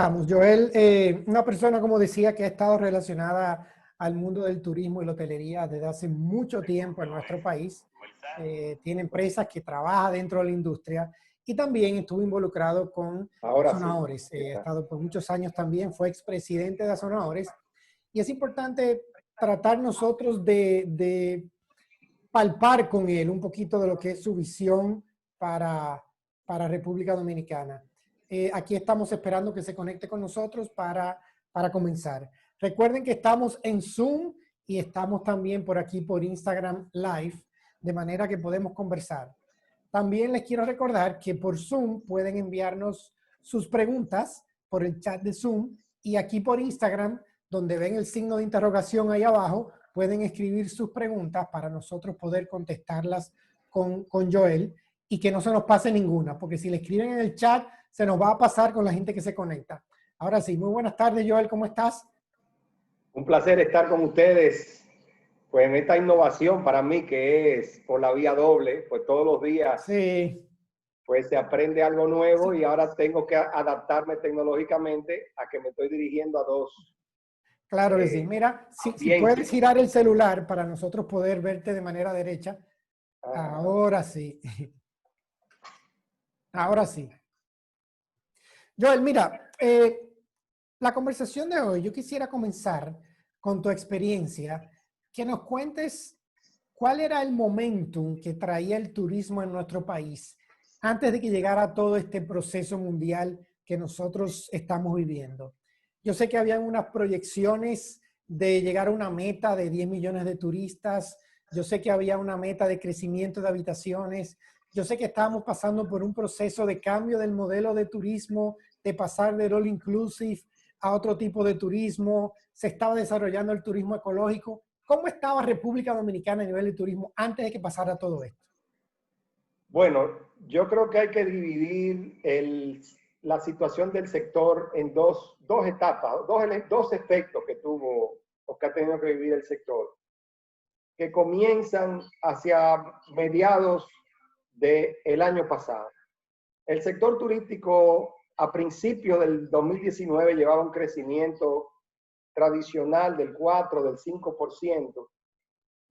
Vamos, Joel, una persona, como decía, que ha estado relacionada al mundo del turismo y la hotelería desde hace mucho tiempo en nuestro país. Tiene empresas que trabaja dentro de la industria y también estuvo involucrado con Ahora sí. Azonadores. Ha estado por muchos años también, fue expresidente de Azonadores. Y es importante tratar nosotros de palpar con él un poquito de lo que es su visión para República Dominicana. Aquí estamos esperando que se conecte con nosotros para comenzar. Recuerden que estamos en Zoom y estamos también por aquí por Instagram Live, de manera que podemos conversar. También les quiero recordar que por Zoom pueden enviarnos sus preguntas por el chat de Zoom y aquí por Instagram, donde ven el signo de interrogación ahí abajo, pueden escribir sus preguntas para nosotros poder contestarlas con Joel y que no se nos pase ninguna, porque si le escriben en el chat, se nos va a pasar con la gente que se conecta. Ahora sí, muy buenas tardes, Joel, ¿cómo estás? Un placer estar con ustedes, pues en esta innovación para mí que es por la vía doble, pues todos los días Sí. pues se aprende algo nuevo Sí. y ahora tengo que adaptarme tecnológicamente a que me estoy dirigiendo a dos. Claro que sí. Mira, si puedes Audiencias. girar el celular para nosotros poder verte de manera derecha. Ahora sí. Ahora sí. Joel, mira, la conversación de hoy, yo quisiera comenzar con tu experiencia, que nos cuentes cuál era el momentum que traía el turismo en nuestro país antes de que llegara todo este proceso mundial que nosotros estamos viviendo. Yo sé que habían unas proyecciones de llegar a una meta de 10 millones de turistas. Yo sé que había una meta de crecimiento de habitaciones. Yo sé que estábamos pasando por un proceso de cambio del modelo de turismo, de pasar del all inclusive a otro tipo de turismo. Se estaba desarrollando el turismo ecológico. ¿Cómo estaba República Dominicana a nivel de turismo antes de que pasara todo esto? Bueno, yo creo que hay que dividir la situación del sector en dos etapas, dos efectos que tuvo o que ha tenido que vivir el sector, que comienzan hacia mediados del año pasado. El sector turístico a principios del 2019 llevaba un crecimiento tradicional del 4, del 5%,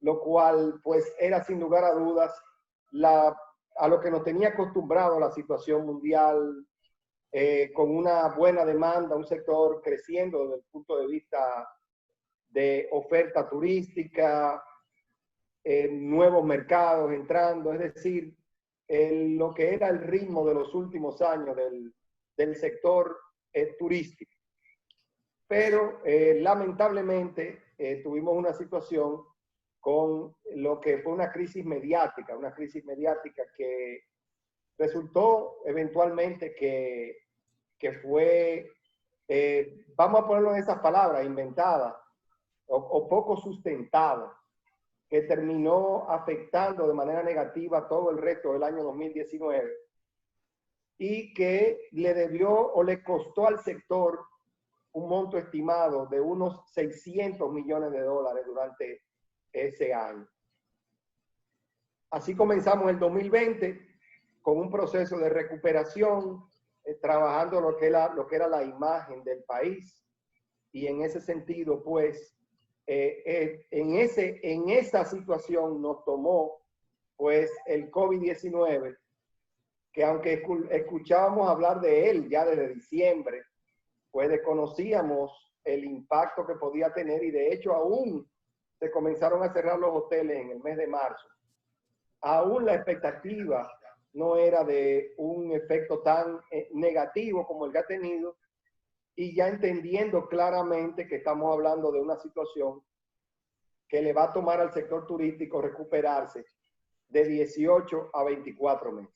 lo cual pues era sin lugar a dudas a lo que nos tenía acostumbrado la situación mundial, con una buena demanda, un sector creciendo desde el punto de vista de oferta turística, nuevos mercados entrando, es decir, lo que era el ritmo de los últimos años del sector turístico. Pero lamentablemente tuvimos una situación con lo que fue una crisis mediática que resultó eventualmente que fue, vamos a ponerlo en esas palabras, inventada o poco sustentada, que terminó afectando de manera negativa todo el resto del año 2019 y que le debió o le costó al sector un monto estimado de unos 600 millones de dólares durante ese año. Así comenzamos el 2020 con un proceso de recuperación, trabajando lo que era la imagen del país, y en ese sentido, pues, en esa situación nos tomó, pues, el COVID-19, que aunque escuchábamos hablar de él ya desde diciembre, pues desconocíamos el impacto que podía tener, y de hecho aún se comenzaron a cerrar los hoteles en el mes de marzo. Aún la expectativa no era de un efecto tan negativo como el que ha tenido, y ya entendiendo claramente que estamos hablando de una situación que le va a tomar al sector turístico recuperarse de 18 a 24 meses.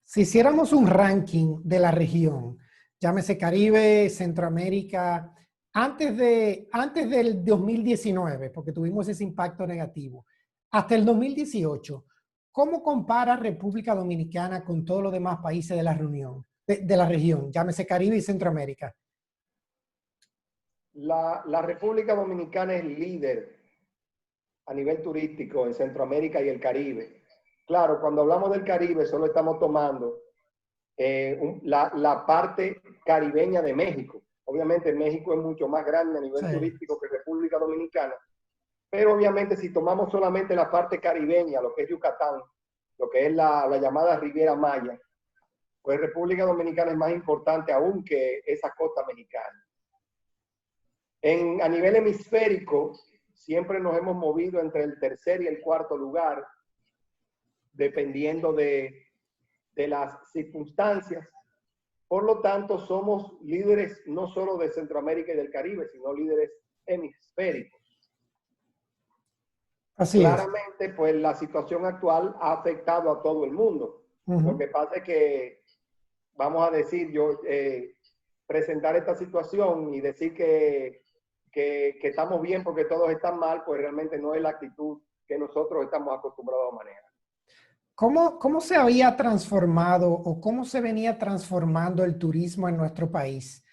Si hiciéramos un ranking de la región, llámese Caribe, Centroamérica, antes del 2019, porque tuvimos ese impacto negativo, hasta el 2018, ¿cómo compara República Dominicana con todos los demás países de la región, llámese Caribe y Centroamérica? La República Dominicana es líder a nivel turístico en Centroamérica y el Caribe. Claro, cuando hablamos del Caribe solo estamos tomando la parte caribeña de México. Obviamente México es mucho más grande a nivel turístico que República Dominicana, pero obviamente si tomamos solamente la parte caribeña, lo que es Yucatán, lo que es la llamada Riviera Maya, pues República Dominicana es más importante aún que esa costa mexicana. A nivel hemisférico, siempre nos hemos movido entre el tercer y el cuarto lugar, dependiendo de las circunstancias. Por lo tanto, somos líderes no solo de Centroamérica y del Caribe, sino líderes hemisféricos. Así Claramente, pues la situación actual ha afectado a todo el mundo. Lo que pasa es que, vamos a decir, presentar esta situación y decir que estamos bien porque todos están mal, pues realmente no es la actitud que nosotros estamos acostumbrados a manejar. ¿Cómo se había transformado o cómo se venía transformando el turismo en nuestro país?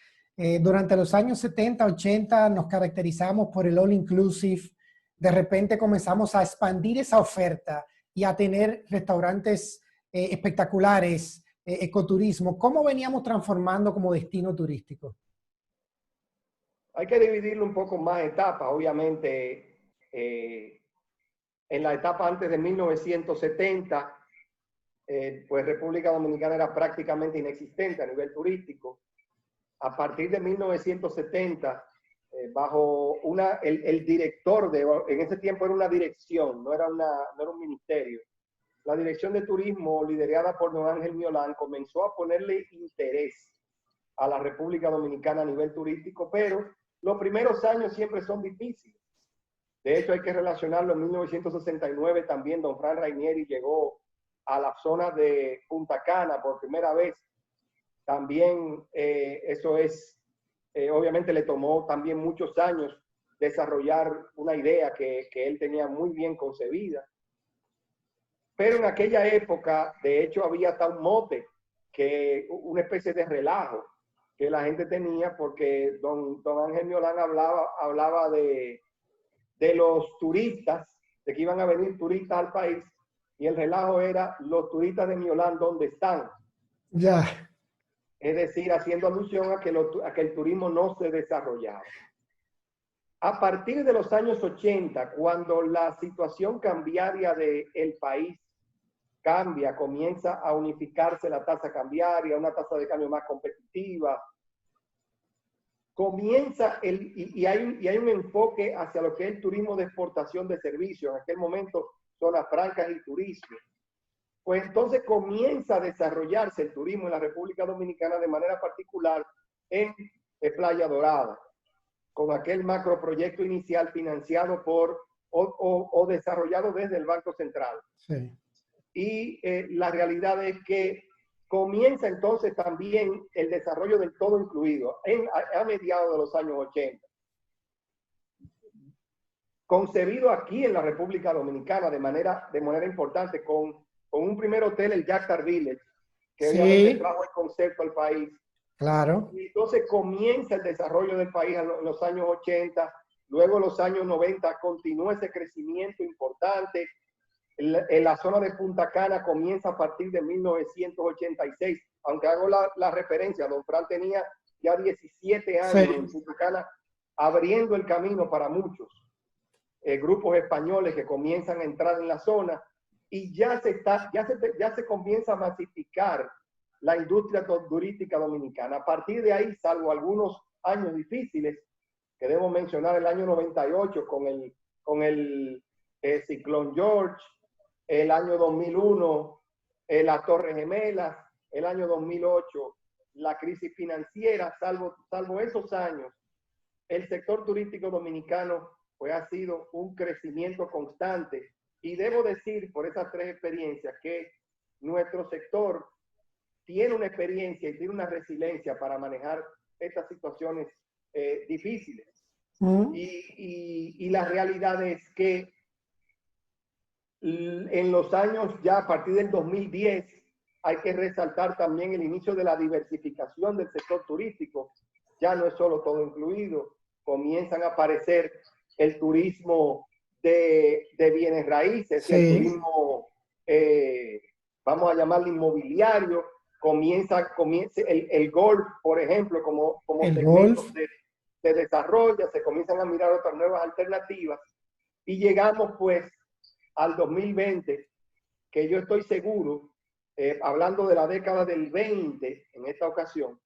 Durante los años 70, 80 nos caracterizamos por el all inclusive. De repente comenzamos a expandir esa oferta y a tener restaurantes espectaculares, ecoturismo. ¿Cómo veníamos transformando como destino turístico? Hay que dividirlo un poco más en etapas. Obviamente, en la etapa antes de 1970, pues República Dominicana era prácticamente inexistente a nivel turístico. A partir de 1970, bajo el director, en ese tiempo era una dirección, no era un ministerio. La Dirección de Turismo, liderada por don Ángel Miolán, comenzó a ponerle interés a la República Dominicana a nivel turístico, pero los primeros años siempre son difíciles. De hecho, hay que relacionarlo. En 1969 también don Fran Rainieri llegó a la zona de Punta Cana por primera vez. También obviamente le tomó también muchos años desarrollar una idea que él tenía muy bien concebida. Pero en aquella época, de hecho, había hasta un mote, una especie de relajo que la gente tenía, porque don Ángel Miolán hablaba de los turistas, de que iban a venir turistas al país, y el relajo era los turistas de Miolán, ¿dónde están? Ya. Es decir, haciendo alusión a que el turismo no se desarrollaba. A partir de los años 80, cuando la situación cambiaria del país cambia, comienza a unificarse la tasa cambiaria, una tasa de cambio más competitiva, y hay un enfoque hacia lo que es el turismo de exportación de servicios, en aquel momento zonas francas y turismo. Pues entonces comienza a desarrollarse el turismo en la República Dominicana de manera particular en Playa Dorada, con aquel macroproyecto inicial financiado o desarrollado desde el Banco Central. Sí. Y la realidad es que comienza entonces también el desarrollo del todo incluido a mediados de los años 80. Concebido aquí en la República Dominicana de manera importante con un primer hotel, el Jactar Village, que obviamente trajo el concepto al país. Claro. Y entonces comienza el desarrollo del país en los años 80, luego en los años 90 continúa ese crecimiento importante. En la zona de Punta Cana comienza a partir de 1986, aunque hago la referencia, don Fran tenía ya 17 años en Punta Cana, abriendo el camino para muchos grupos españoles que comienzan a entrar en la zona, y ya se comienza a masificar la industria turística dominicana. A partir de ahí, salvo algunos años difíciles, que debo mencionar el año 98 con el ciclón George, el año 2001, las Torres Gemelas, el año 2008, la crisis financiera, salvo esos años, el sector turístico dominicano pues ha sido un crecimiento constante. Y debo decir, por esas tres experiencias, que nuestro sector tiene una experiencia y tiene una resiliencia para manejar estas situaciones difíciles. Y la realidad es que en los años ya a partir del 2010 hay que resaltar también el inicio de la diversificación del sector turístico. Ya no es solo todo incluido, comienzan a aparecer el turismo de bienes raíces, el turismo, vamos a llamarlo inmobiliario, comienza el golf, por ejemplo, como El segmento golf. de desarrollo, se comienzan a mirar otras nuevas alternativas y llegamos pues al 2020, que yo estoy seguro, hablando de la década del 20 en esta ocasión,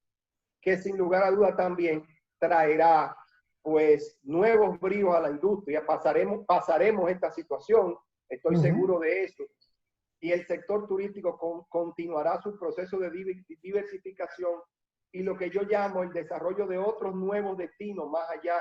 que sin lugar a duda también traerá pues nuevos bríos a la industria, pasaremos esta situación, estoy seguro de eso, y el sector turístico continuará su proceso de diversificación y lo que yo llamo el desarrollo de otros nuevos destinos más allá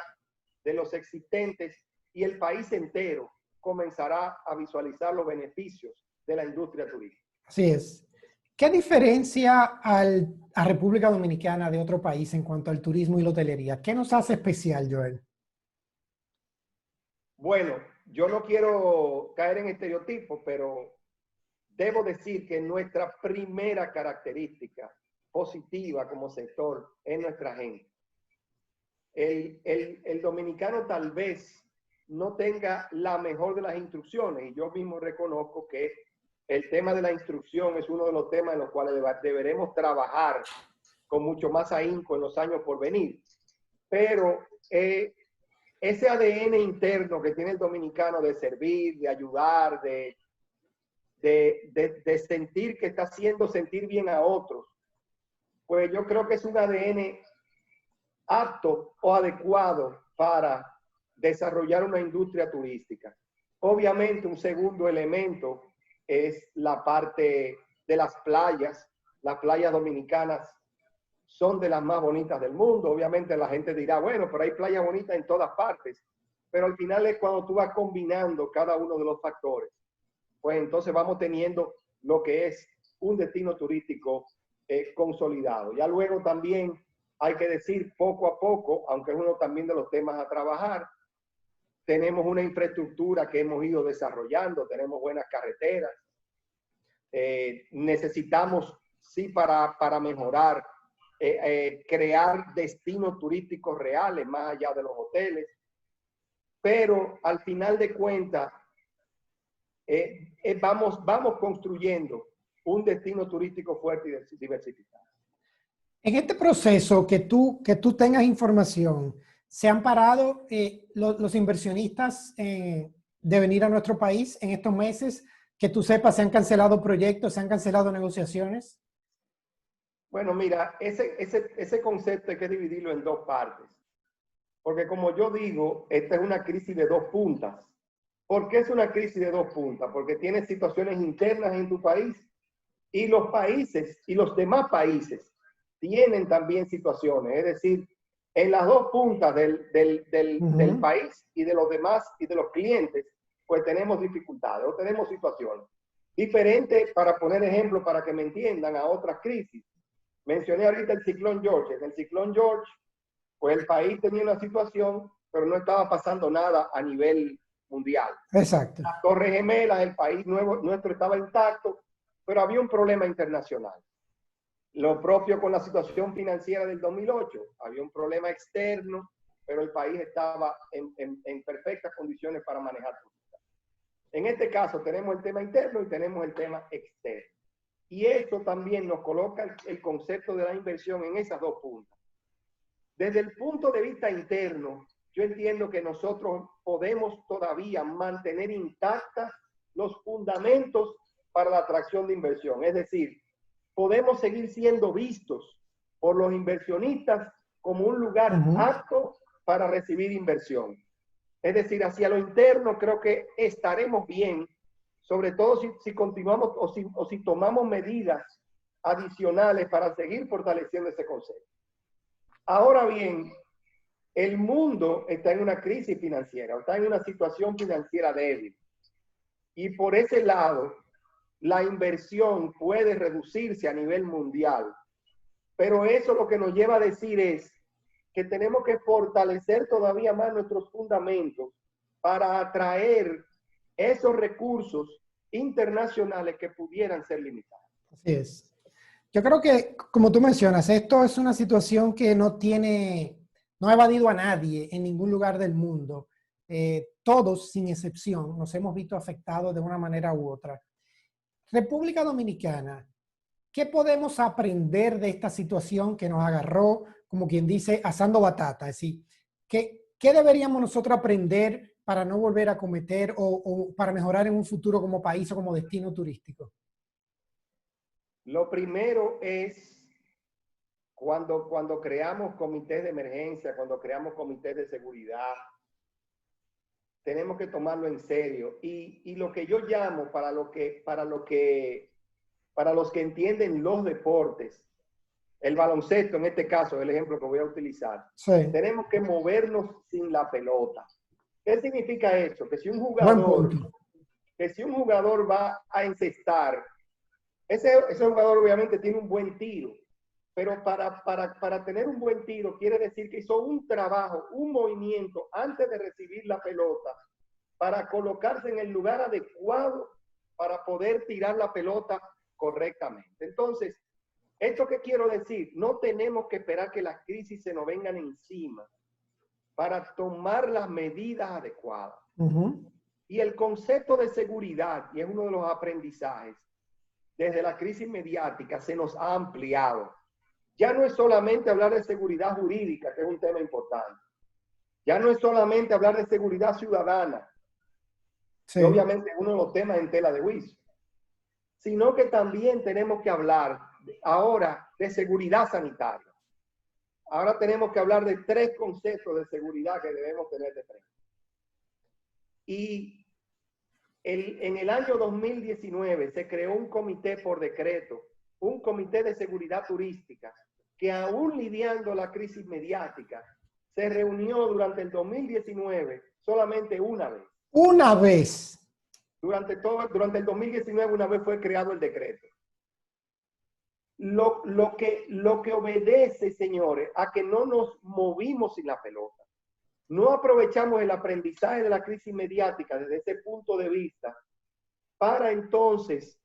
de los existentes, y el país entero comenzará a visualizar los beneficios de la industria turística. Así es. ¿Qué diferencia a República Dominicana de otro país en cuanto al turismo y la hotelería? ¿Qué nos hace especial, Joel? Bueno, yo no quiero caer en estereotipos, pero debo decir que nuestra primera característica positiva como sector es nuestra gente. El dominicano tal vez no tenga la mejor de las instrucciones, y yo mismo reconozco que el tema de la instrucción es uno de los temas en los cuales deberemos trabajar con mucho más ahínco en los años por venir. Pero ese ADN interno que tiene el dominicano de servir, de ayudar, de sentir que está haciendo sentir bien a otros, pues yo creo que es un ADN apto o adecuado para desarrollar una industria turística. Obviamente, un segundo elemento es la parte de las playas. Las playas dominicanas son de las más bonitas del mundo. Obviamente la gente dirá, bueno, pero hay playas bonitas en todas partes. Pero al final es cuando tú vas combinando cada uno de los factores, pues entonces vamos teniendo lo que es un destino turístico consolidado. Ya luego también hay que decir poco a poco, aunque es uno también de los temas a trabajar, tenemos una infraestructura que hemos ido desarrollando, tenemos buenas carreteras, necesitamos, sí, para mejorar, crear destinos turísticos reales más allá de los hoteles, pero al final de cuentas, vamos construyendo un destino turístico fuerte y diversificado. En este proceso que tú tengas información, ¿se han parado los inversionistas de venir a nuestro país en estos meses? Que tú sepas, ¿se han cancelado proyectos, se han cancelado negociaciones? Bueno, mira, ese concepto hay que dividirlo en dos partes. Porque como yo digo, esta es una crisis de dos puntas. ¿Por qué es una crisis de dos puntas? Porque tienes situaciones internas en tu país y los países y los demás países tienen también situaciones. Es decir, en las dos puntas del país y de los demás y de los clientes, pues tenemos dificultades o tenemos situaciones. Diferente, para poner ejemplo, para que me entiendan, a otras crisis. Mencioné ahorita el ciclón George. En el ciclón George, pues el país tenía una situación, pero no estaba pasando nada a nivel mundial. Exacto. Las Torres Gemelas, el país nuestro estaba intacto, pero había un problema internacional. Lo propio con la situación financiera del 2008. Había un problema externo, pero el país estaba en perfectas condiciones para manejar. En este caso tenemos el tema interno y tenemos el tema externo. Y esto también nos coloca el concepto de la inversión en esas dos puntas. Desde el punto de vista interno, yo entiendo que nosotros podemos todavía mantener intactas los fundamentos para la atracción de inversión. Es decir, podemos seguir siendo vistos por los inversionistas como un lugar apto para recibir inversión. Es decir, hacia lo interno creo que estaremos bien, sobre todo si continuamos o si tomamos medidas adicionales para seguir fortaleciendo ese concepto. Ahora bien, el mundo está en una crisis financiera, está en una situación financiera débil. Y por ese lado, la inversión puede reducirse a nivel mundial. Pero eso lo que nos lleva a decir es que tenemos que fortalecer todavía más nuestros fundamentos para atraer esos recursos internacionales que pudieran ser limitados. Así es. Yo creo que, como tú mencionas, esto es una situación que no ha evadido a nadie en ningún lugar del mundo. Todos, sin excepción, nos hemos visto afectados de una manera u otra. República Dominicana, ¿qué podemos aprender de esta situación que nos agarró, como quien dice, asando batata? Es decir, ¿qué deberíamos nosotros aprender para no volver a cometer o para mejorar en un futuro como país o como destino turístico? Lo primero es cuando creamos comités de emergencia, cuando creamos comités de seguridad, tenemos que tomarlo en serio. Y lo que yo llamo para los que entienden los deportes, el baloncesto en este caso es el ejemplo que voy a utilizar. Sí. Tenemos que movernos sin la pelota. ¿Qué significa eso? Que si un jugador va a encestar, ese jugador obviamente tiene un buen tiro, pero para tener un buen tiro quiere decir que hizo un trabajo, un movimiento antes de recibir la pelota para colocarse en el lugar adecuado para poder tirar la pelota correctamente. Entonces, ¿esto qué quiero decir? No tenemos que esperar que las crisis se nos vengan encima para tomar las medidas adecuadas. Y el concepto de seguridad, y es uno de los aprendizajes, desde la crisis mediática se nos ha ampliado. Ya no es solamente hablar de seguridad jurídica, que es un tema importante. Ya no es solamente hablar de seguridad ciudadana, sí, que obviamente es uno de los temas en tela de juicio, sino que también tenemos que hablar ahora de seguridad sanitaria. Ahora tenemos que hablar de 3 conceptos de seguridad que debemos tener de frente. Y en el año 2019 se creó un comité por decreto, un comité de seguridad turística, que aún lidiando la crisis mediática, se reunió durante el 2019 solamente una vez. Una vez. Durante el 2019 una vez fue creado el decreto. Lo que obedece, señores, a que no nos movimos sin la pelota. No aprovechamos el aprendizaje de la crisis mediática desde ese punto de vista para entonces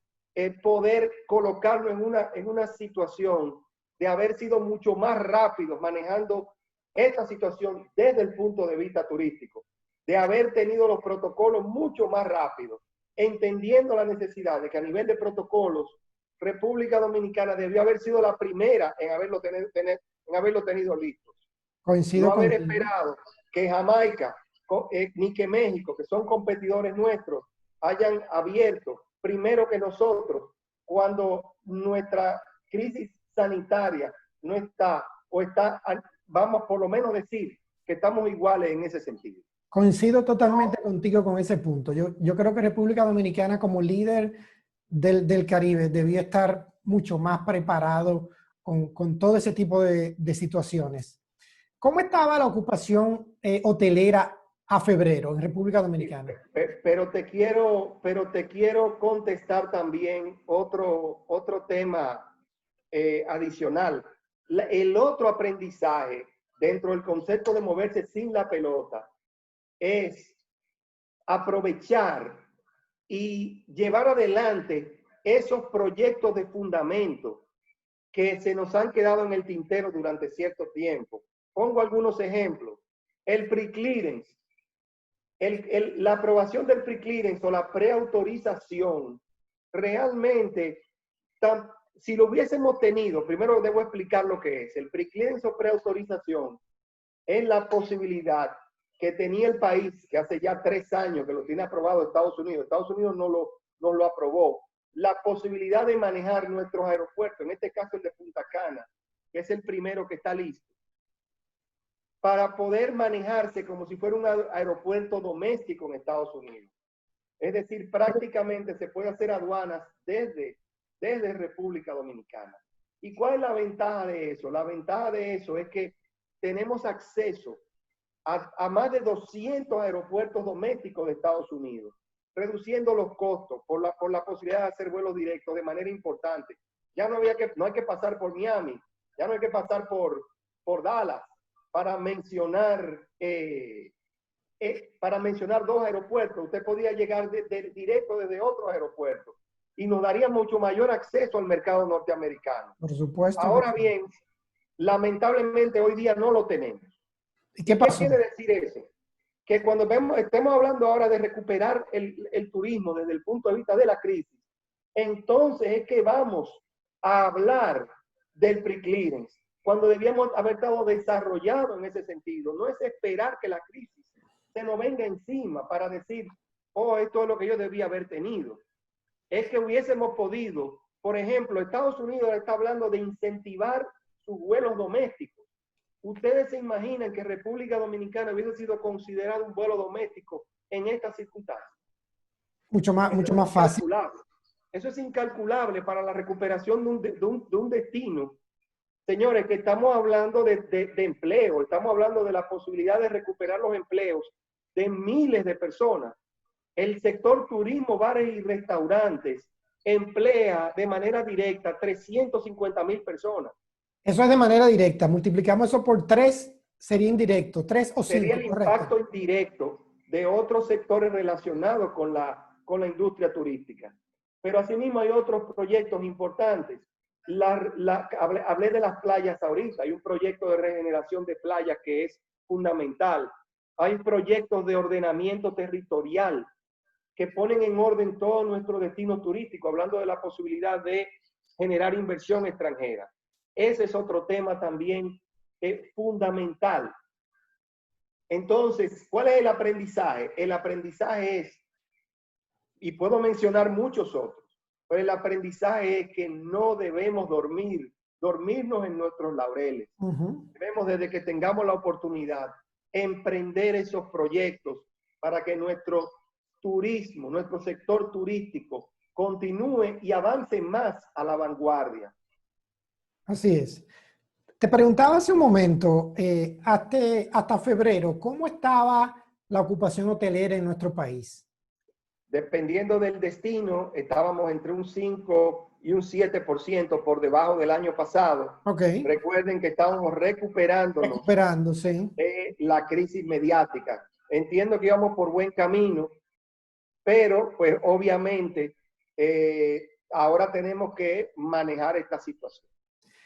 poder colocarlo en una situación de haber sido mucho más rápidos manejando esta situación desde el punto de vista turístico, de haber tenido los protocolos mucho más rápidos, entendiendo la necesidad de que a nivel de protocolos República Dominicana debió haber sido la primera en haberlo tenido listos. Coincido no haber contigo. esperado que Jamaica ni que México, que son competidores nuestros, hayan abierto primero que nosotros, cuando nuestra crisis sanitaria no está, o está, vamos por lo menos decir que estamos iguales en ese sentido. Coincido totalmente contigo con ese punto. Yo creo que República Dominicana como líder del Caribe debía estar mucho más preparado con todo ese tipo de situaciones. ¿Cómo estaba la ocupación hotelera a febrero en República Dominicana? Pero te quiero contestar también otro tema adicional. El otro aprendizaje dentro del concepto de moverse sin la pelota es aprovechar y llevar adelante esos proyectos de fundamento que se nos han quedado en el tintero durante cierto tiempo. Pongo algunos ejemplos. El pre-clearance, la aprobación del pre-clearance o la preautorización, realmente, si lo hubiésemos tenido, primero debo explicar lo que es. El pre-clearance o preautorización es la posibilidad que tenía el país, que hace ya 3 años que lo tiene aprobado Estados Unidos. Estados Unidos no lo aprobó. La posibilidad de manejar nuestros aeropuertos, en este caso el de Punta Cana, que es el primero que está listo, para poder manejarse como si fuera un aeropuerto doméstico en Estados Unidos. Es decir, prácticamente se puede hacer aduanas desde República Dominicana. ¿Y cuál es la ventaja de eso? La ventaja de eso es que tenemos acceso a más de 200 aeropuertos domésticos de Estados Unidos, reduciendo los costos por la posibilidad de hacer vuelos directos de manera importante. Ya no hay que pasar por Miami, ya no hay que pasar por Dallas, para mencionar 2 aeropuertos. Usted podía llegar directo desde otros aeropuertos y nos daría mucho mayor acceso al mercado norteamericano. Por supuesto. Ahora bien, lamentablemente hoy día no lo tenemos. ¿Y qué pasó? ¿Qué quiere decir eso? Que cuando estemos hablando ahora de recuperar el turismo desde el punto de vista de la crisis, entonces es que vamos a hablar del preclearance, cuando debíamos haber estado desarrollados en ese sentido. No es esperar que la crisis se nos venga encima para decir, oh, esto es lo que yo debía haber tenido. Es que hubiésemos podido, por ejemplo, Estados Unidos está hablando de incentivar sus vuelos domésticos. ¿Ustedes se imaginan que República Dominicana hubiese sido considerado un vuelo doméstico en estas circunstancias? Mucho más fácil. Eso es incalculable para la recuperación de un destino. Señores, que estamos hablando de empleo, estamos hablando de la posibilidad de recuperar los empleos de miles de personas. El sector turismo, bares y restaurantes emplea de manera directa 350,000 personas. Eso es de manera directa. Multiplicamos eso por 3, sería indirecto. 3 o 5. Sería el impacto indirecto de otros sectores relacionados con la industria turística. Pero asimismo hay otros proyectos importantes. Hablé de las playas ahorita. Hay un proyecto de regeneración de playas que es fundamental. Hay proyectos de ordenamiento territorial que ponen en orden todo nuestro destino turístico, hablando de la posibilidad de generar inversión extranjera. Ese es otro tema también fundamental. Entonces, ¿cuál es el aprendizaje? El aprendizaje es, y puedo mencionar muchos otros, pero el aprendizaje es que no debemos dormirnos en nuestros laureles. Debemos, desde que tengamos la oportunidad, emprender esos proyectos para que nuestro turismo, nuestro sector turístico continúe y avance más a la vanguardia. Así es. Te preguntaba hace un momento, hasta febrero, ¿cómo estaba la ocupación hotelera en nuestro país? Dependiendo del destino, estábamos entre un 5 y un 7% por debajo del año pasado. Okay. Recuerden que estábamos recuperándonos de la crisis mediática. Entiendo que íbamos por buen camino, pero pues obviamente ahora tenemos que manejar esta situación.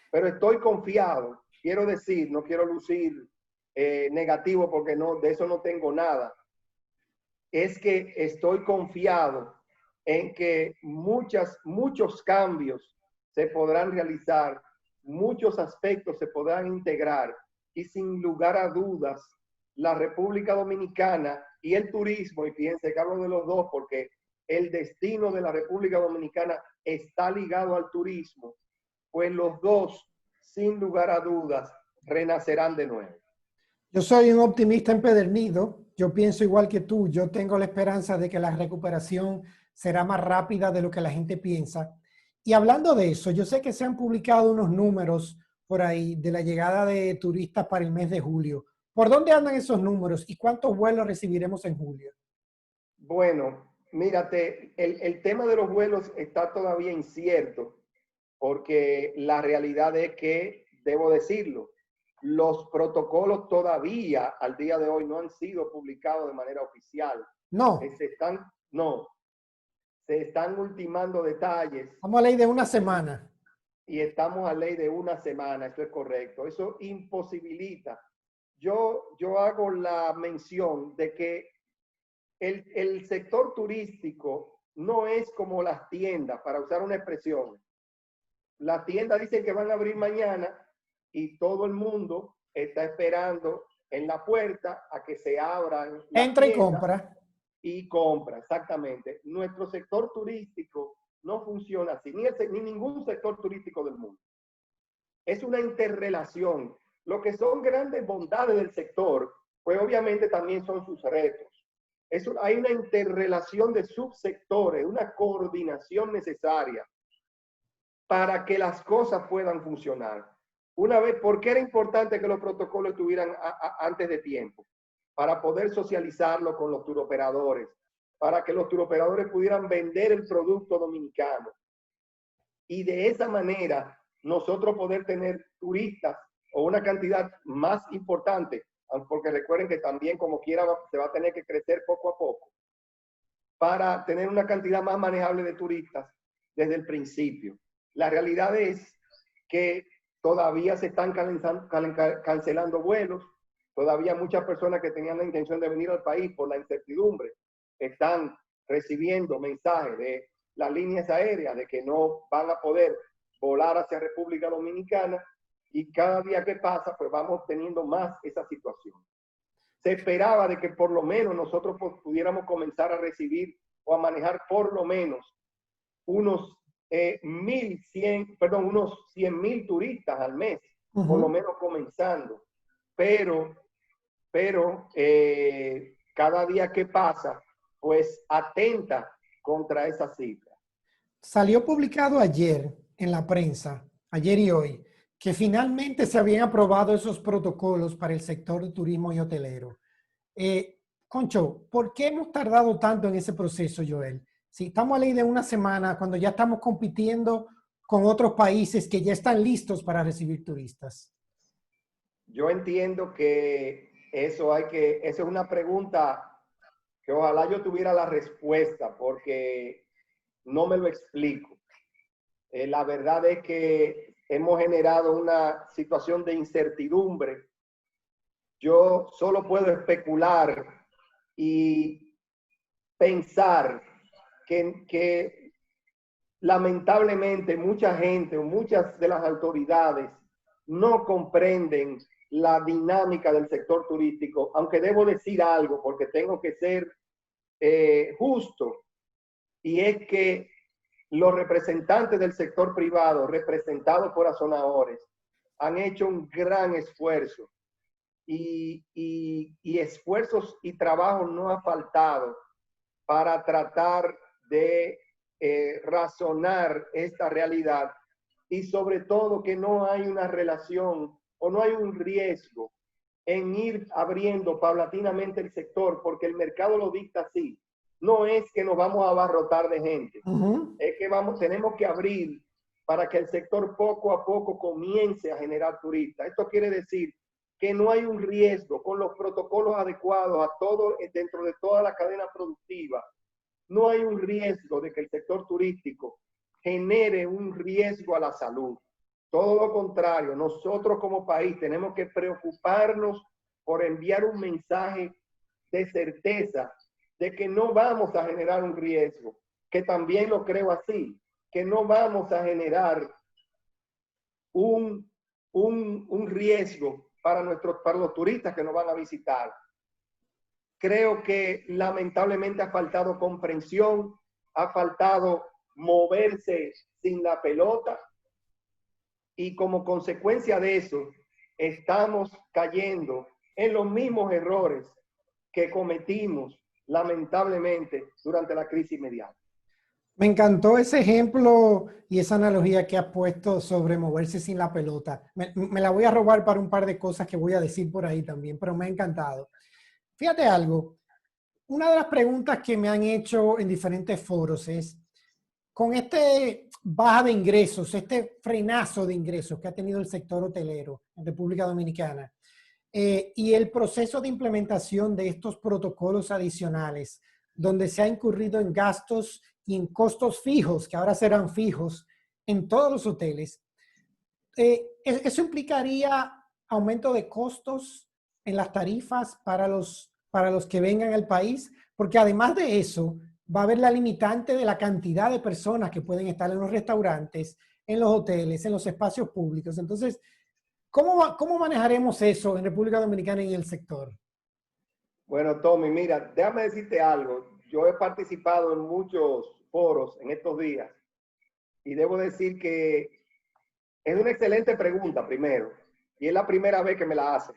Pero estoy confiado, quiero decir, no quiero lucir negativo porque no, de eso no tengo nada. Es que estoy confiado en que muchos cambios se podrán realizar, muchos aspectos se podrán integrar y sin lugar a dudas, la República Dominicana y el turismo, y fíjense que hablo de los dos porque el destino de la República Dominicana está ligado al turismo, pues los dos, sin lugar a dudas, renacerán de nuevo. Yo soy un optimista empedernido. Yo pienso igual que tú. Yo tengo la esperanza de que la recuperación será más rápida de lo que la gente piensa. Y hablando de eso, yo sé que se han publicado unos números por ahí de la llegada de turistas para el mes de julio. ¿Por dónde andan esos números y cuántos vuelos recibiremos en julio? Bueno, mírate, el tema de los vuelos está todavía incierto porque la realidad es que, debo decirlo, los protocolos todavía al día de hoy no han sido publicados de manera oficial. No. Se están ultimando detalles. Estamos a ley de una semana. Y estamos a ley de una semana, esto es correcto. Eso imposibilita. Yo hago la mención de que el sector turístico no es como las tiendas, para usar una expresión. Las tiendas dicen que van a abrir mañana y todo el mundo está esperando en la puerta a que se abran. Entra y compra. Y compra, exactamente. Nuestro sector turístico no funciona así, ni ningún sector turístico del mundo. Es una interrelación. Lo que son grandes bondades del sector, pues obviamente también son sus retos. Hay una interrelación de subsectores, una coordinación necesaria para que las cosas puedan funcionar. Una vez, ¿por qué era importante que los protocolos estuvieran antes de tiempo? Para poder socializarlo con los turoperadores, para que los turoperadores pudieran vender el producto dominicano. Y de esa manera, nosotros poder tener turistas o una cantidad más importante, porque recuerden que también como quiera se va a tener que crecer poco a poco, para tener una cantidad más manejable de turistas desde el principio. La realidad es que todavía se están cancelando vuelos, todavía muchas personas que tenían la intención de venir al país por la incertidumbre están recibiendo mensajes de las líneas aéreas de que no van a poder volar hacia República Dominicana, y cada día que pasa, pues vamos teniendo más esa situación. Se esperaba de que por lo menos nosotros pudiéramos comenzar a recibir o a manejar por lo menos unos 100,000 turistas al mes, por lo menos comenzando. Pero cada día que pasa, pues atenta contra esa cifra. Salió publicado ayer en la prensa, ayer y hoy, que finalmente se habían aprobado esos protocolos para el sector de turismo y hotelero. Concho, ¿por qué hemos tardado tanto en ese proceso, Joel? Si estamos a ley de una semana, cuando ya estamos compitiendo con otros países que ya están listos para recibir turistas. Yo entiendo que esa es una pregunta que ojalá yo tuviera la respuesta, porque no me lo explico. La verdad es que hemos generado una situación de incertidumbre. Yo solo puedo especular y pensar que lamentablemente mucha gente o muchas de las autoridades no comprenden la dinámica del sector turístico, aunque debo decir algo porque tengo que ser justo, y es que los representantes del sector privado, representados por Azonadores, han hecho un gran esfuerzo y esfuerzos y trabajo no ha faltado para tratar de razonar esta realidad, y sobre todo que no hay una relación o no hay un riesgo en ir abriendo paulatinamente el sector, porque el mercado lo dicta así. No es que nos vamos a abarrotar de gente, es que tenemos que abrir para que el sector poco a poco comience a generar turistas. Esto quiere decir que no hay un riesgo con los protocolos adecuados dentro de toda la cadena productiva. No hay un riesgo de que el sector turístico genere un riesgo a la salud. Todo lo contrario, nosotros como país tenemos que preocuparnos por enviar un mensaje de certeza de que no vamos a generar un riesgo, que también lo creo así, que no vamos a generar un riesgo para los turistas que nos van a visitar. Creo que lamentablemente ha faltado comprensión, ha faltado moverse sin la pelota, y como consecuencia de eso estamos cayendo en los mismos errores que cometimos lamentablemente durante la crisis mediática. Me encantó ese ejemplo y esa analogía que has puesto sobre moverse sin la pelota. Me la voy a robar para un par de cosas que voy a decir por ahí también, pero me ha encantado. Fíjate algo, una de las preguntas que me han hecho en diferentes foros es, con este baja de ingresos, este frenazo de ingresos que ha tenido el sector hotelero en República Dominicana, y el proceso de implementación de estos protocolos adicionales, donde se ha incurrido en gastos y en costos fijos, que ahora serán fijos en todos los hoteles, ¿eso implicaría aumento de costos en las tarifas para los que vengan al país? Porque además de eso, va a haber la limitante de la cantidad de personas que pueden estar en los restaurantes, en los hoteles, en los espacios públicos. Entonces, ¿cómo manejaremos eso en República Dominicana y en el sector? Bueno, Tommy, mira, déjame decirte algo. Yo he participado en muchos foros en estos días y debo decir que es una excelente pregunta, primero, y es la primera vez que me la hacen.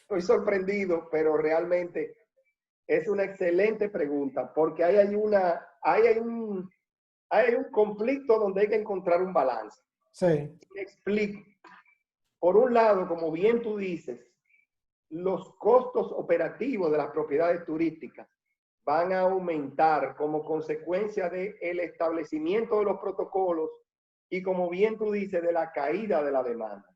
Estoy sorprendido, pero realmente es una excelente pregunta, porque hay un conflicto donde hay que encontrar un balance. Sí. Te explico. Por un lado, como bien tú dices, los costos operativos de las propiedades turísticas van a aumentar como consecuencia del establecimiento de los protocolos y, como bien tú dices, de la caída de la demanda.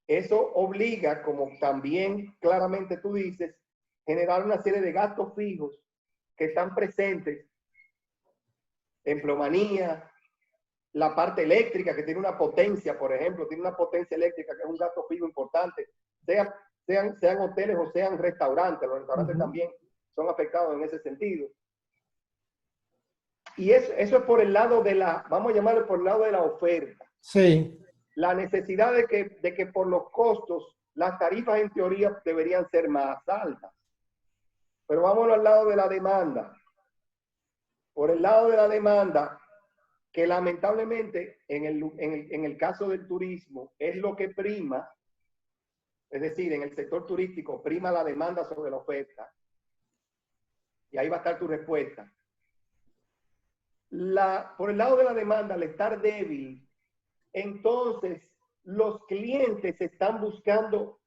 Eso obliga, como también claramente tú dices, generar una serie de gastos fijos que están presentes en plomanía, la parte eléctrica que tiene una potencia, por ejemplo, tiene una potencia eléctrica que es un gasto fijo importante, sean hoteles o sean restaurantes. Los restaurantes también son afectados en ese sentido. y eso es por el lado de la, vamos a llamarlo por el lado de la oferta. Sí. La necesidad de que por los costos las tarifas en teoría deberían ser más altas. Pero vámonos al lado de la demanda. Por el lado de la demanda, que lamentablemente en el caso del turismo es lo que prima, es decir, en el sector turístico prima la demanda sobre la oferta. Y ahí va a estar tu respuesta. Por el lado de la demanda, al estar débil, entonces los clientes están buscando,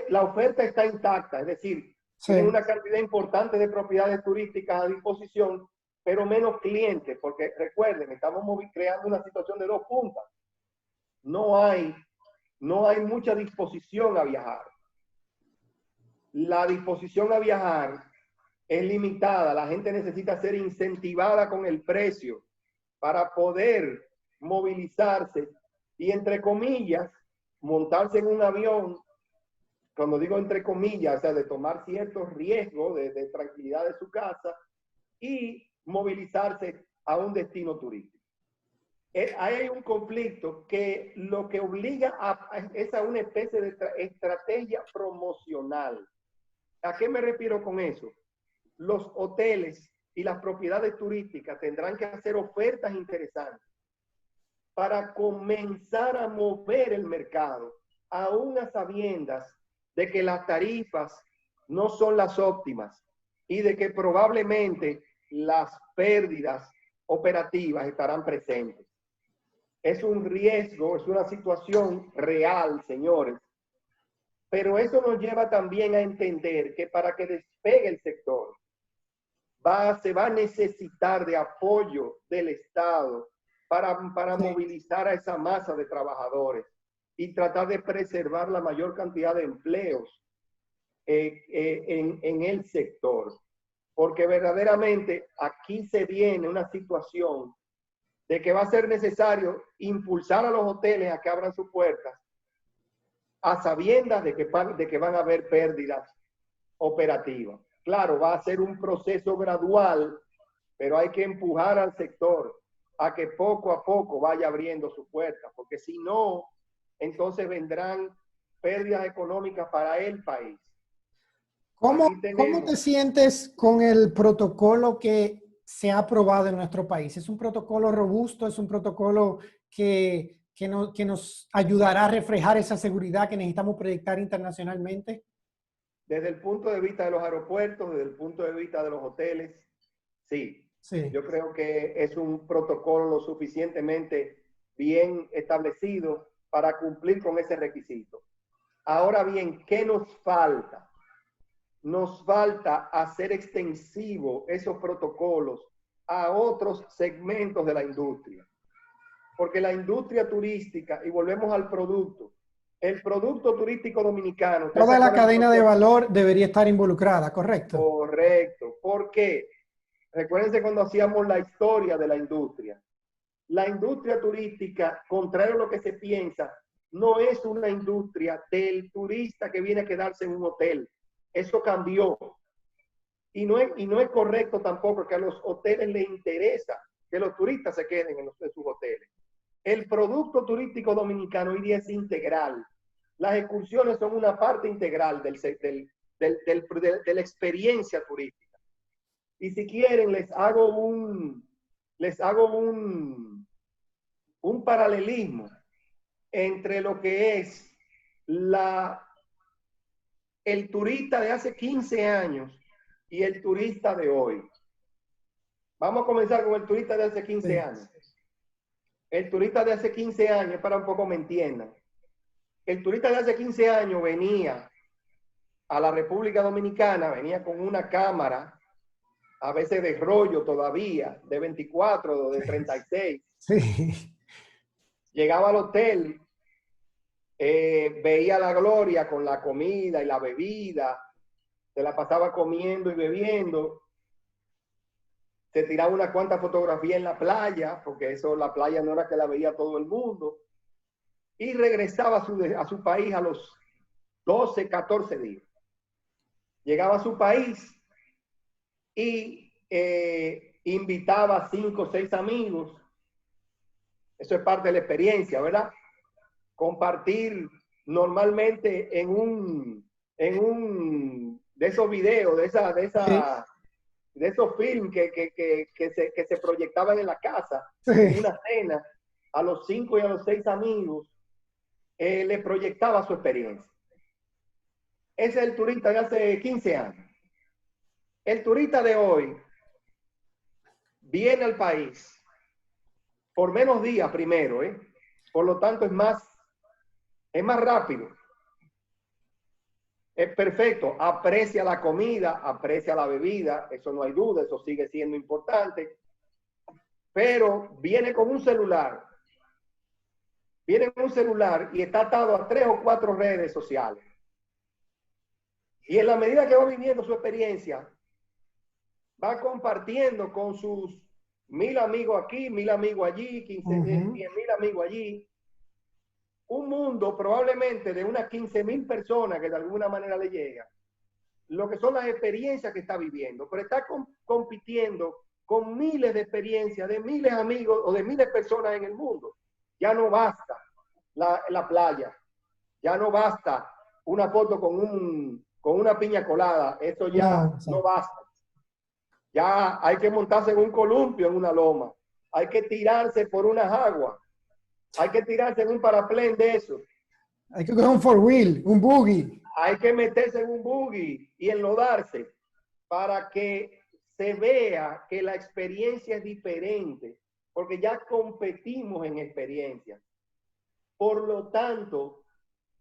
la oferta está intacta, es decir, Sí. tienen una cantidad importante de propiedades turísticas a disposición, pero menos clientes, porque recuerden, estamos creando una situación de dos puntas. No hay mucha disposición a viajar. La disposición a viajar es limitada. La gente necesita ser incentivada con el precio para poder movilizarse y, entre comillas, montarse en un avión. Cuando digo entre comillas, o sea, de tomar ciertos riesgos de tranquilidad de su casa y movilizarse a un destino turístico. Ahí hay un conflicto que lo que obliga es a una especie de estrategia promocional. ¿A qué me refiero con eso? Los hoteles y las propiedades turísticas tendrán que hacer ofertas interesantes para comenzar a mover el mercado, aún a sabiendas de que las tarifas no son las óptimas y de que probablemente las pérdidas operativas estarán presentes. Es un riesgo, es una situación real, señores. Pero eso nos lleva también a entender que para que despegue el sector, se va a necesitar de apoyo del Estado para movilizar a esa masa de trabajadores y tratar de preservar la mayor cantidad de empleos en el sector. Porque verdaderamente aquí se viene una situación de que va a ser necesario impulsar a los hoteles a que abran sus puertas a sabiendas de que van a haber pérdidas operativas. Claro, va a ser un proceso gradual, pero hay que empujar al sector a que poco a poco vaya abriendo sus puertas, porque si no, entonces vendrán pérdidas económicas para el país. ¿Cómo te sientes con el protocolo que se ha aprobado en nuestro país? ¿Es un protocolo robusto? ¿Es un protocolo que nos ayudará a reflejar esa seguridad que necesitamos proyectar internacionalmente? Desde el punto de vista de los aeropuertos, desde el punto de vista de los hoteles, sí. Sí. Yo creo que es un protocolo lo suficientemente bien establecido para cumplir con ese requisito. Ahora bien, ¿qué nos falta? Nos falta hacer extensivo esos protocolos a otros segmentos de la industria. Porque la industria turística, y volvemos al producto, el producto turístico dominicano. Toda la cadena de valor debería estar involucrada, ¿correcto? Correcto. ¿Por qué? Recuérdense cuando hacíamos la historia de la industria. La industria turística, contrario a lo que se piensa, no es una industria del turista que viene a quedarse en un hotel. Eso cambió. Y no es correcto tampoco que a los hoteles les interesa que los turistas se queden en sus hoteles. El producto turístico dominicano hoy día es integral. Las excursiones son una parte integral de la experiencia turística. Y si quieren, les hago un paralelismo entre lo que es el turista de hace 15 años y el turista de hoy. Vamos a comenzar con el turista de hace 15 años. El turista de hace 15 años, para un poco me entiendan, el turista de hace 15 años venía a la República Dominicana, venía con una cámara, a veces de rollo todavía, de 24 o de 36. Sí. Llegaba al hotel, veía la gloria con la comida y la bebida, se la pasaba comiendo y bebiendo, se tiraba unas cuantas fotografías en la playa, porque la playa no era que la veía todo el mundo, y regresaba a su país a los 12, 14 días. Llegaba a su país y invitaba a 5 o 6 amigos. Eso es parte de la experiencia, ¿verdad? Compartir normalmente en un de esos videos, de esos films que se proyectaban en la casa, Sí. una cena, a los 5 y a los 6 amigos, le proyectaba su experiencia. Ese es el turista de hace 15 años. El turista de hoy viene al país por menos días primero, ¿eh? Por lo tanto es más rápido. Es perfecto, aprecia la comida, aprecia la bebida, eso no hay duda, eso sigue siendo importante, pero viene con un celular, y está atado a 3 o 4 redes sociales. Y en la medida que va viviendo su experiencia, va compartiendo con sus 1000 amigos aquí, 1000 amigos allí, 10.000 amigos allí, un mundo probablemente de unas 15.000 personas que de alguna manera le llega, lo que son las experiencias que está viviendo, pero está compitiendo con miles de experiencias, de miles de amigos o de miles de personas en el mundo. Ya no basta la playa, ya no basta una foto con una piña colada, eso ya no basta. Ya hay que montarse en un columpio, en una loma, hay que tirarse por unas aguas, hay que tirarse en un paraplén de eso. Hay que coger un four wheel, un buggy. Hay que meterse en un buggy y enlodarse para que se vea que la experiencia es diferente, porque ya competimos en experiencia. Por lo tanto,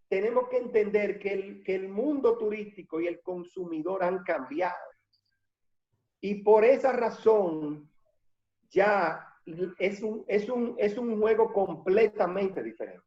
tenemos que entender que el mundo turístico y el consumidor han cambiado. Y por esa razón, ya es un juego completamente diferente.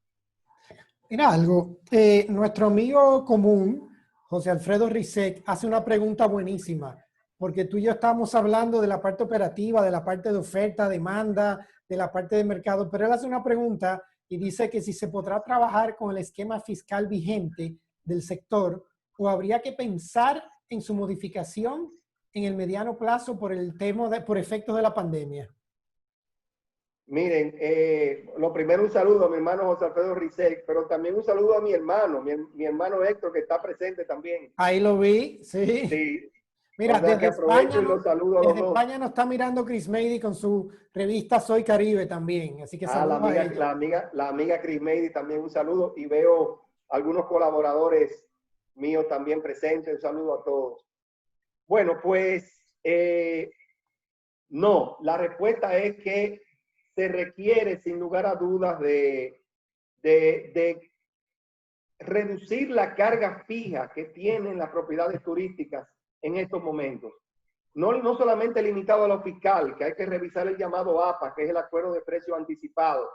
Mira algo, nuestro amigo común, José Alfredo Rizek, hace una pregunta buenísima, porque tú y yo estamos hablando de la parte operativa, de la parte de oferta, demanda, de la parte de mercado, pero él hace una pregunta y dice que si se podrá trabajar con el esquema fiscal vigente del sector o habría que pensar en su modificación en el mediano plazo por por efectos de la pandemia. Miren, lo primero un saludo a mi hermano José Alfredo Rizek, pero también un saludo a mi hermano, mi hermano Héctor, que está presente también. Ahí lo vi, sí. Sí. Mira, O sea, que aprovecho y los saludo a los dos. España nos está mirando Chris Mady con su revista Soy Caribe también, así que saludos a ellos. La amiga Chris Mady también un saludo, y veo algunos colaboradores míos también presentes, un saludo a todos. Bueno, pues no, la respuesta es que se requiere sin lugar a dudas de reducir la carga fija que tienen las propiedades turísticas en estos momentos. No solamente limitado a lo fiscal, que hay que revisar el llamado APA, que es el acuerdo de precios anticipados,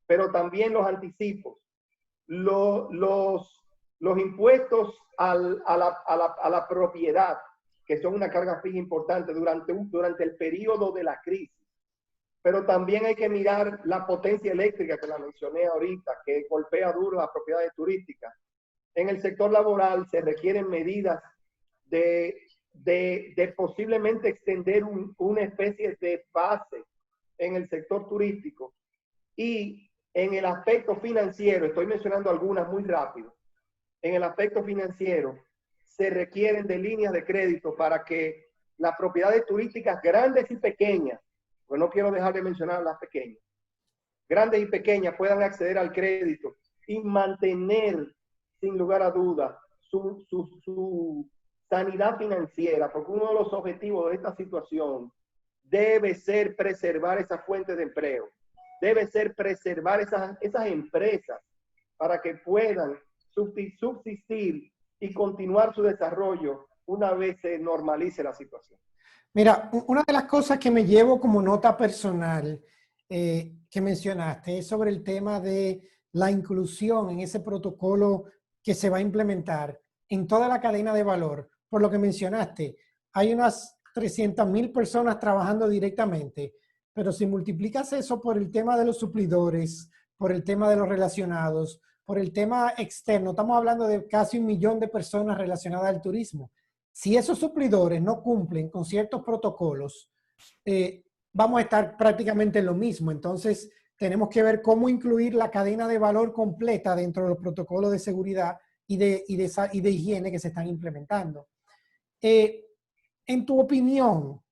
pero también los anticipos, los impuestos a la propiedad, que son una carga fija importante durante el periodo de la crisis. Pero también hay que mirar la potencia eléctrica que la mencioné ahorita, que golpea duro las propiedades turísticas. En el sector laboral se requieren medidas de posiblemente extender una especie de base en el sector turístico. Y en el aspecto financiero, estoy mencionando algunas muy rápido, en el aspecto financiero se requieren de líneas de crédito para que las propiedades turísticas grandes y pequeñas, pues no quiero dejar de mencionar las pequeñas, grandes y pequeñas puedan acceder al crédito y mantener sin lugar a dudas su sanidad financiera, porque uno de los objetivos de esta situación debe ser preservar esas fuentes de empleo, debe ser preservar esas empresas para que puedan subsistir y continuar su desarrollo una vez se normalice la situación. Mira, una de las cosas que me llevo como nota personal que mencionaste es sobre el tema de la inclusión en ese protocolo que se va a implementar en toda la cadena de valor. Por lo que mencionaste, hay unas 300.000 personas trabajando directamente, pero si multiplicas eso por el tema de los suplidores, por el tema de los relacionados, por el tema externo, estamos hablando de casi 1 millón de personas relacionadas al turismo. Si esos suplidores no cumplen con ciertos protocolos, vamos a estar prácticamente en lo mismo. Entonces, tenemos que ver cómo incluir la cadena de valor completa dentro de los protocolos de seguridad y de higiene que se están implementando. En tu opinión,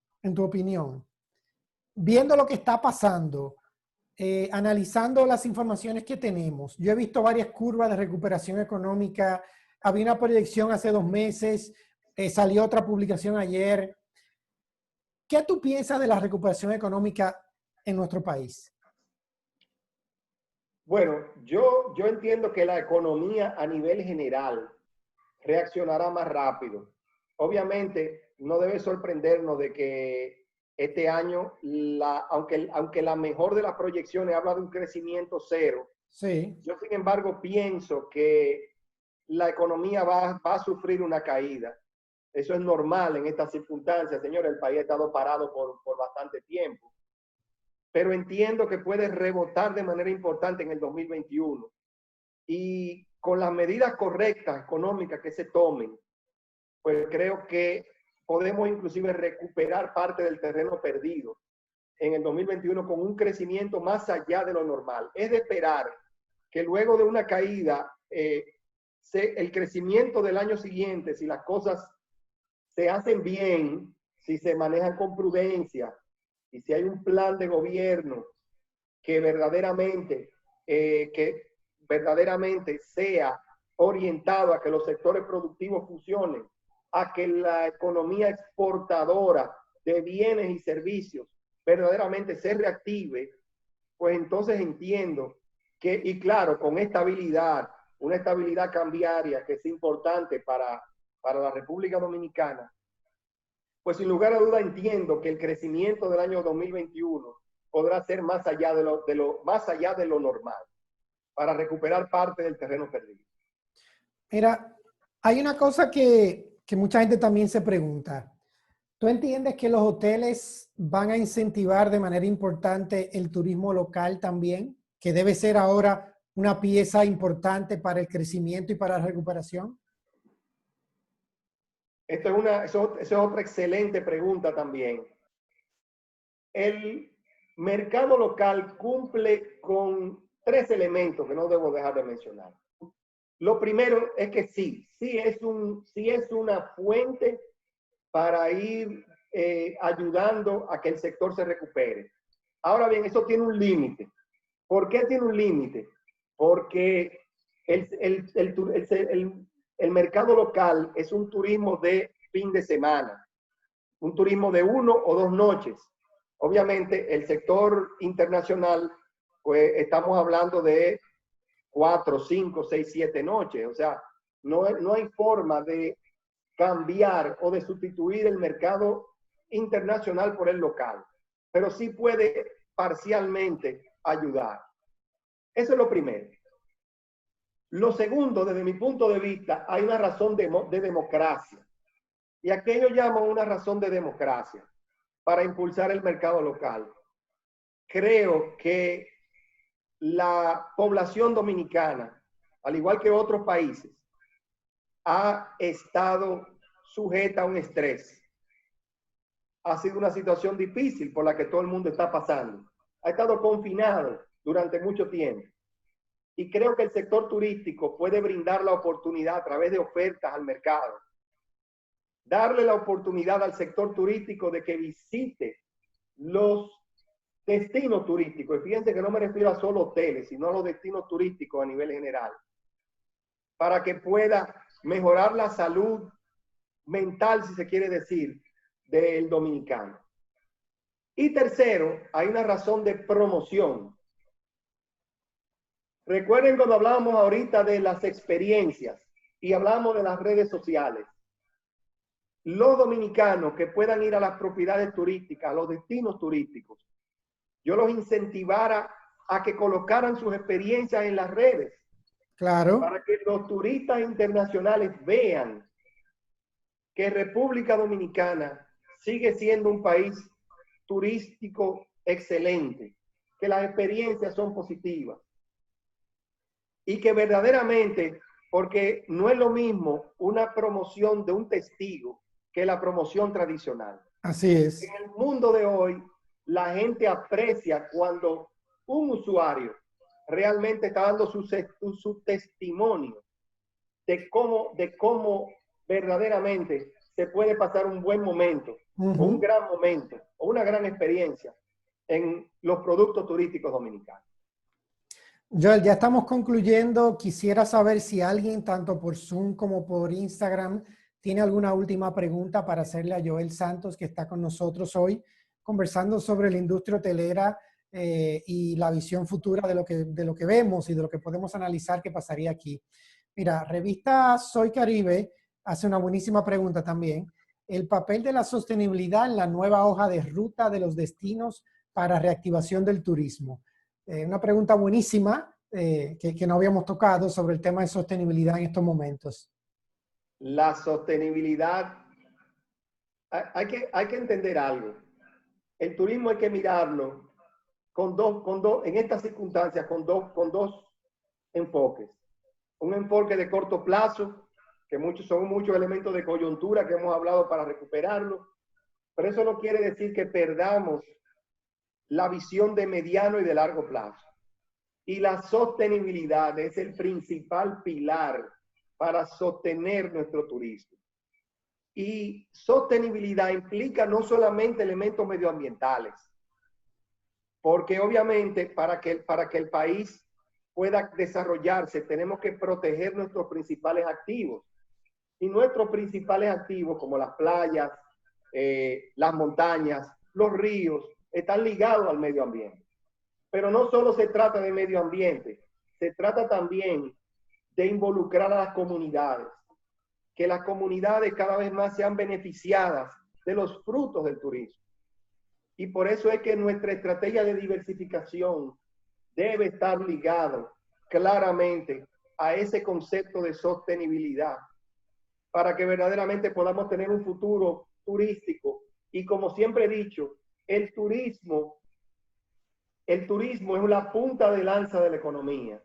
viendo lo que está pasando, analizando las informaciones que tenemos, yo he visto varias curvas de recuperación económica. Había una proyección hace 2 meses, salió otra publicación ayer. ¿Qué tú piensas de la recuperación económica en nuestro país? Bueno, yo entiendo que la economía a nivel general reaccionará más rápido. Obviamente, no debe sorprendernos de que este año, aunque la mejor de las proyecciones habla de un crecimiento cero, Sí. yo sin embargo pienso que la economía va a sufrir una caída. Eso es normal en estas circunstancias, señor. El país ha estado parado por bastante tiempo. Pero entiendo que puede rebotar de manera importante en el 2021. Y con las medidas correctas económicas que se tomen, pues creo que podemos inclusive recuperar parte del terreno perdido en el 2021 con un crecimiento más allá de lo normal. Es de esperar que luego de una caída, el crecimiento del año siguiente, si las cosas se hacen bien, si se manejan con prudencia y si hay un plan de gobierno que verdaderamente sea orientado a que los sectores productivos funcionen, a que la economía exportadora de bienes y servicios verdaderamente se reactive, pues entonces entiendo que, y claro, con estabilidad, una estabilidad cambiaria que es importante para la República Dominicana, pues sin lugar a duda entiendo que el crecimiento del año 2021 podrá ser más allá más allá de lo normal, para recuperar parte del terreno perdido. Mira, hay una cosa que mucha gente también se pregunta. ¿Tú entiendes que los hoteles van a incentivar de manera importante el turismo local también? Que debe ser ahora una pieza importante para el crecimiento y para la recuperación. Eso es otra excelente pregunta también. El mercado local cumple con 3 elementos que no debo dejar de mencionar. Lo primero es que sí es una fuente para ir ayudando a que el sector se recupere. Ahora bien, eso tiene un límite. ¿Por qué tiene un límite? Porque el mercado local es un turismo de fin de semana, un turismo de 1 o 2 noches. Obviamente, el sector internacional, pues estamos hablando de 4, 5, 6, 7 noches. O sea, no hay forma de cambiar o de sustituir el mercado internacional por el local, pero sí puede parcialmente ayudar. Eso es lo primero. Lo segundo, desde mi punto de vista, hay una razón de democracia. Y aquello llaman una razón de democracia para impulsar el mercado local. Creo que la población dominicana, al igual que otros países, ha estado sujeta a un estrés. Ha sido una situación difícil por la que todo el mundo está pasando. Ha estado confinado durante mucho tiempo. Y creo que el sector turístico puede brindar la oportunidad a través de ofertas al mercado. Darle la oportunidad al sector turístico de que visite los destinos turísticos. Y fíjense que no me refiero a solo hoteles, sino a los destinos turísticos a nivel general. Para que pueda mejorar la salud mental, si se quiere decir, del dominicano. Y tercero, hay una razón de promoción. Recuerden cuando hablábamos ahorita de las experiencias y hablamos de las redes sociales. Los dominicanos que puedan ir a las propiedades turísticas, a los destinos turísticos, yo los incentivara a que colocaran sus experiencias en las redes. Claro. Para que los turistas internacionales vean que República Dominicana sigue siendo un país turístico excelente, que las experiencias son positivas y que verdaderamente, porque no es lo mismo una promoción de un testigo que la promoción tradicional. Así es. En el mundo de hoy, la gente aprecia cuando un usuario realmente está dando su testimonio de cómo verdaderamente se puede pasar un buen momento, o un gran momento, o una gran experiencia en los productos turísticos dominicanos. Joel, ya estamos concluyendo. Quisiera saber si alguien, tanto por Zoom como por Instagram, tiene alguna última pregunta para hacerle a Joel Santos, que está con nosotros hoy, conversando sobre la industria hotelera y la visión futura de lo que vemos y de lo que podemos analizar que pasaría aquí. Mira, revista Soy Caribe hace una buenísima pregunta también. El papel de la sostenibilidad en la nueva hoja de ruta de los destinos para reactivación del turismo. Una pregunta buenísima que no habíamos tocado sobre el tema de sostenibilidad en estos momentos. La sostenibilidad, hay que entender algo. El turismo hay que mirarlo en estas circunstancias, con dos enfoques. Un enfoque de corto plazo, que son muchos elementos de coyuntura que hemos hablado para recuperarlo, pero eso no quiere decir que perdamos la visión de mediano y de largo plazo. Y la sostenibilidad es el principal pilar para sostener nuestro turismo. Y sostenibilidad implica no solamente elementos medioambientales, porque obviamente para que el país pueda desarrollarse tenemos que proteger nuestros principales activos. Y nuestros principales activos, como las playas, las montañas, los ríos, están ligados al medio ambiente. Pero no solo se trata de medio ambiente, se trata también de involucrar a las comunidades, que las comunidades cada vez más sean beneficiadas de los frutos del turismo. Y por eso es que nuestra estrategia de diversificación debe estar ligado claramente a ese concepto de sostenibilidad, para que verdaderamente podamos tener un futuro turístico. Y como siempre he dicho, el turismo es la punta de lanza de la economía.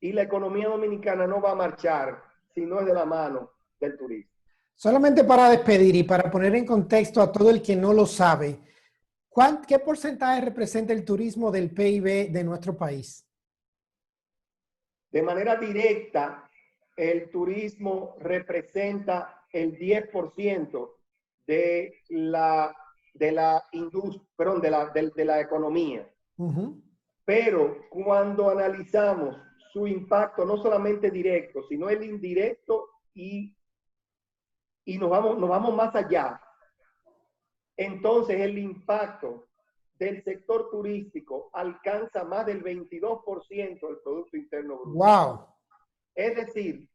Y la economía dominicana no va a marchar si no es de la mano del turismo. Solamente para despedir y para poner en contexto a todo el que no lo sabe, ¿qué porcentaje representa el turismo del PIB de nuestro país? De manera directa, el turismo representa el 10% de la industria, perdón, de la economía. Pero cuando analizamos su impacto, no solamente directo, sino el indirecto y nos vamos más allá, entonces el impacto del sector turístico alcanza más del 22% del Producto Interno Bruto. ¡Wow! Es decir,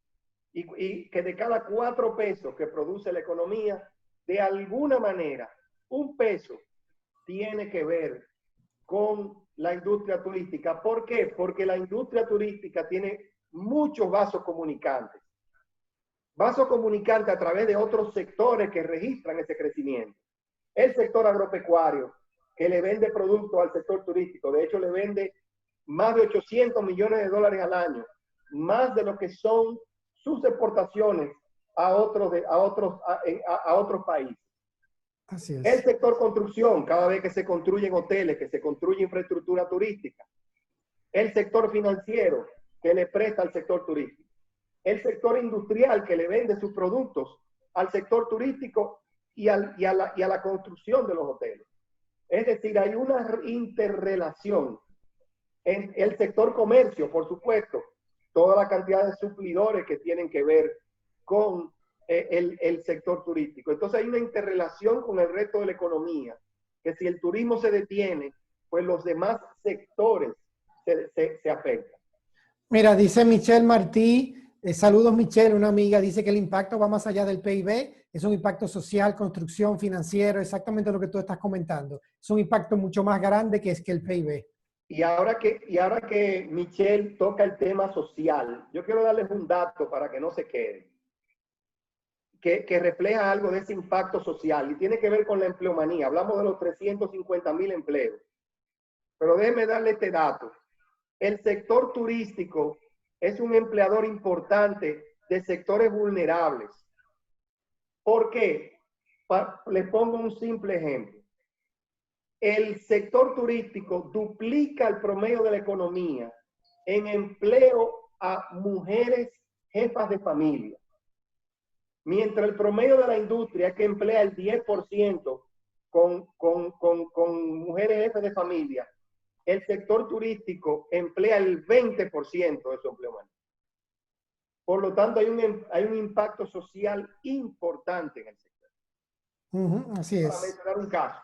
y que de cada 4 pesos que produce la economía, de alguna manera, 1 peso tiene que ver con la industria turística. ¿Por qué? Porque la industria turística tiene muchos vasos comunicantes. Vasos comunicantes a través de otros sectores que registran ese crecimiento. El sector agropecuario, que le vende productos al sector turístico, de hecho le vende más de 800 millones de dólares al año, más de lo que son sus exportaciones a otros países. Así es. El sector construcción, cada vez que se construyen hoteles, que se construye infraestructura turística. El sector financiero, que le presta al sector turístico. El sector industrial, que le vende sus productos al sector turístico y a la construcción de los hoteles. Es decir, hay una interrelación en el sector comercio, por supuesto, toda la cantidad de suplidores que tienen que ver con el sector turístico. Entonces hay una interrelación con el resto de la economía, que si el turismo se detiene, pues los demás sectores se afectan. Mira, dice Michelle Martí, saludos Michelle, una amiga, dice que el impacto va más allá del PIB, es un impacto social, construcción, financiero, exactamente lo que tú estás comentando. Es un impacto mucho más grande que el PIB. Y ahora que Michelle toca el tema social, yo quiero darles un dato para que no se quede, que refleja algo de ese impacto social y tiene que ver con la empleomanía. Hablamos de los 350,000 empleos. Pero déjenme darle este dato. El sector turístico es un empleador importante de sectores vulnerables. ¿Por qué? Les pongo un simple ejemplo. El sector turístico duplica el promedio de la economía en empleo a mujeres jefas de familia. Mientras el promedio de la industria, que emplea el 10% con mujeres jefas de familia, el sector turístico emplea el 20% de su empleo humano. Por lo tanto, hay un impacto social importante en el sector. Así es. Para mencionar un caso.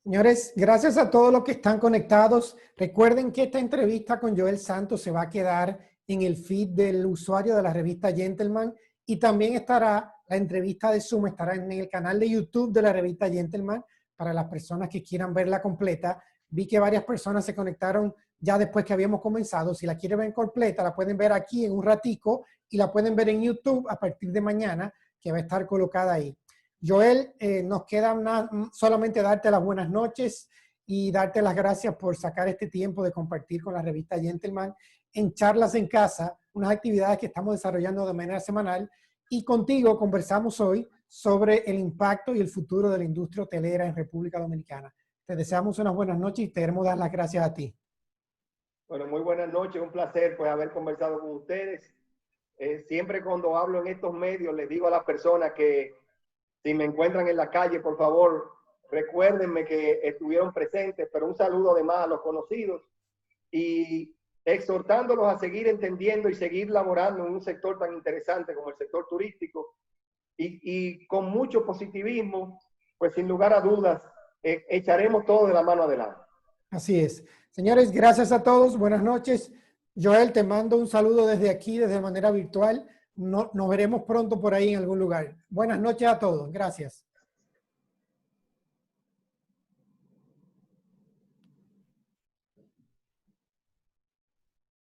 Señores, gracias a todos los que están conectados. Recuerden que esta entrevista con Joel Santos se va a quedar en el feed del usuario de la revista Gentleman y también estará la entrevista de Zoom, estará en el canal de YouTube de la revista Gentleman para las personas que quieran verla completa. Vi que varias personas se conectaron ya después que habíamos comenzado. Si la quieren ver completa, la pueden ver aquí en un ratico y la pueden ver en YouTube a partir de mañana, que va a estar colocada ahí. Joel, nos queda solamente darte las buenas noches y darte las gracias por sacar este tiempo de compartir con la revista Gentleman en Charlas en Casa, unas actividades que estamos desarrollando de manera semanal. Y contigo conversamos hoy sobre el impacto y el futuro de la industria hotelera en República Dominicana. Te deseamos unas buenas noches y te queremos dar las gracias a ti. Bueno, muy buenas noches. Un placer pues haber conversado con ustedes. Siempre cuando hablo en estos medios les digo a las personas que si me encuentran en la calle, por favor, recuérdenme que estuvieron presentes, pero un saludo además a los conocidos y exhortándolos a seguir entendiendo y seguir laborando en un sector tan interesante como el sector turístico y con mucho positivismo, pues sin lugar a dudas, echaremos todo de la mano adelante. Así es. Señores, gracias a todos. Buenas noches. Joel, te mando un saludo desde aquí, desde manera virtual. Nos veremos pronto por ahí en algún lugar. Buenas noches a todos. Gracias.